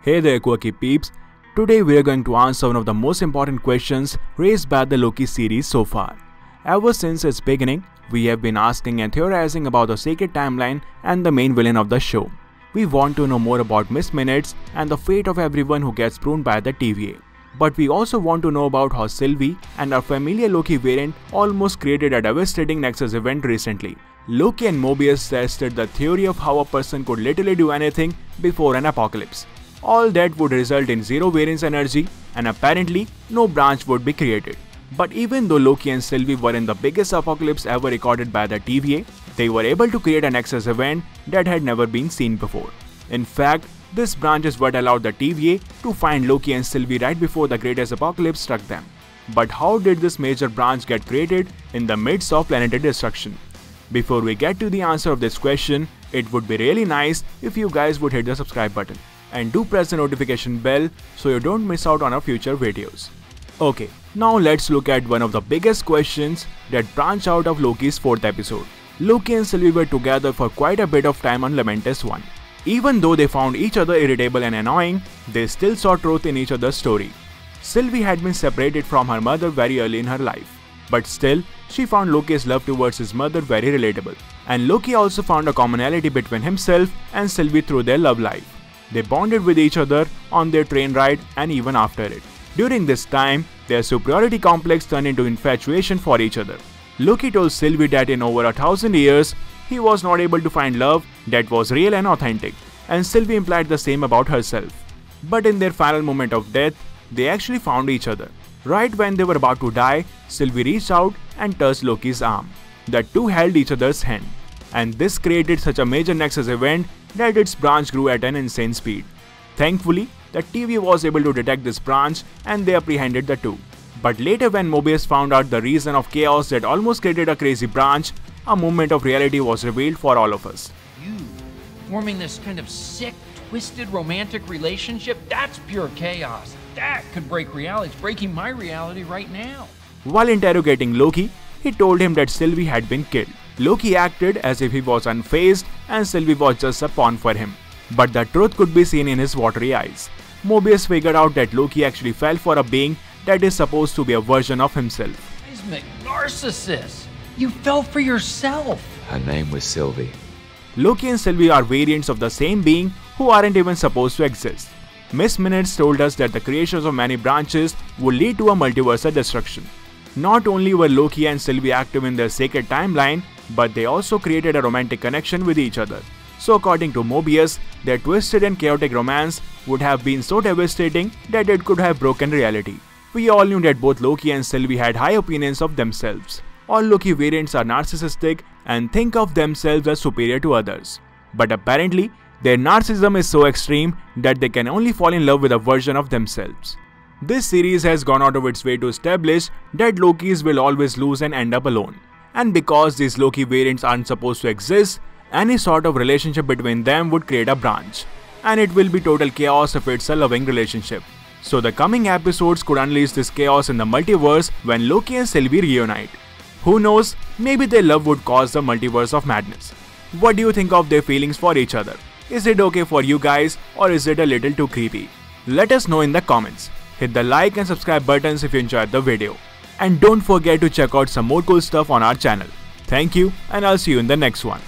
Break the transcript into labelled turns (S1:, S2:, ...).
S1: Hey there quirky peeps, today we are going to answer one of the most important questions raised by the Loki series so far. Ever since its beginning, we have been asking and theorizing about the sacred timeline and the main villain of the show. We want to know more about Miss Minutes and the fate of everyone who gets pruned by the TVA. But we also want to know about how Sylvie and our familiar Loki variant almost created a devastating Nexus event recently. Loki and Mobius tested the theory of how a person could literally do anything before an apocalypse. All that would result in zero variance energy and apparently no branch would be created. But even though Loki and Sylvie were in the biggest apocalypse ever recorded by the TVA, they were able to create a Nexus event that had never been seen before. In fact, this branch is what allowed the TVA to find Loki and Sylvie right before the greatest apocalypse struck them. But how did this major branch get created in the midst of planetary destruction? Before we get to the answer of this question, it would be really nice if you guys would hit the subscribe button. And do press the notification bell so you don't miss out on our future videos. Okay, now let's look at one of the biggest questions that branch out of Loki's 4th episode. Loki and Sylvie were together for quite a bit of time on Lamentis 1. Even though they found each other irritable and annoying, they still saw truth in each other's story. Sylvie had been separated from her mother very early in her life, but still, she found Loki's love towards his mother very relatable. And Loki also found a commonality between himself and Sylvie through their love life. They bonded with each other on their train ride and even after it. During this time, their superiority complex turned into infatuation for each other. Loki told Sylvie that in over 1,000 years, he was not able to find love that was real and authentic, and Sylvie implied the same about herself. But in their final moment of death, they actually found each other. Right when they were about to die, Sylvie reached out and touched Loki's arm. The two held each other's hand, and this created such a major Nexus event that its branch grew at an insane speed. Thankfully, the TVA was able to detect this branch and they apprehended the two. But later when Mobius found out the reason of chaos that almost created a crazy branch, a moment of reality was revealed for all of us.
S2: You forming this kind of sick, twisted romantic relationship, that's pure chaos. That could break reality. It's breaking my reality right now.
S1: While interrogating Loki, he told him that Sylvie had been killed. Loki acted as if he was unfazed and Sylvie was just a pawn for him. But the truth could be seen in his watery eyes. Mobius figured out that Loki actually fell for a being that is supposed to be a version of himself.
S2: Seismic narcissist! You fell for yourself!
S3: Her name was Sylvie.
S1: Loki and Sylvie are variants of the same being who aren't even supposed to exist. Miss Minutes told us that the creations of many branches would lead to a multiversal destruction. Not only were Loki and Sylvie active in their sacred timeline, but they also created a romantic connection with each other. So according to Mobius, their twisted and chaotic romance would have been so devastating that it could have broken reality. We all knew that both Loki and Sylvie had high opinions of themselves. All Loki variants are narcissistic and think of themselves as superior to others. But apparently, their narcissism is so extreme that they can only fall in love with a version of themselves. This series has gone out of its way to establish that Lokis will always lose and end up alone. And because these Loki variants aren't supposed to exist, any sort of relationship between them would create a branch. And it will be total chaos if it's a loving relationship. So the coming episodes could unleash this chaos in the multiverse when Loki and Sylvie reunite. Who knows, maybe their love would cause the multiverse of madness. What do you think of their feelings for each other? Is it okay for you guys or is it a little too creepy? Let us know in the comments. Hit the like and subscribe buttons if you enjoyed the video. And don't forget to check out some more cool stuff on our channel. Thank you and I'll see you in the next one.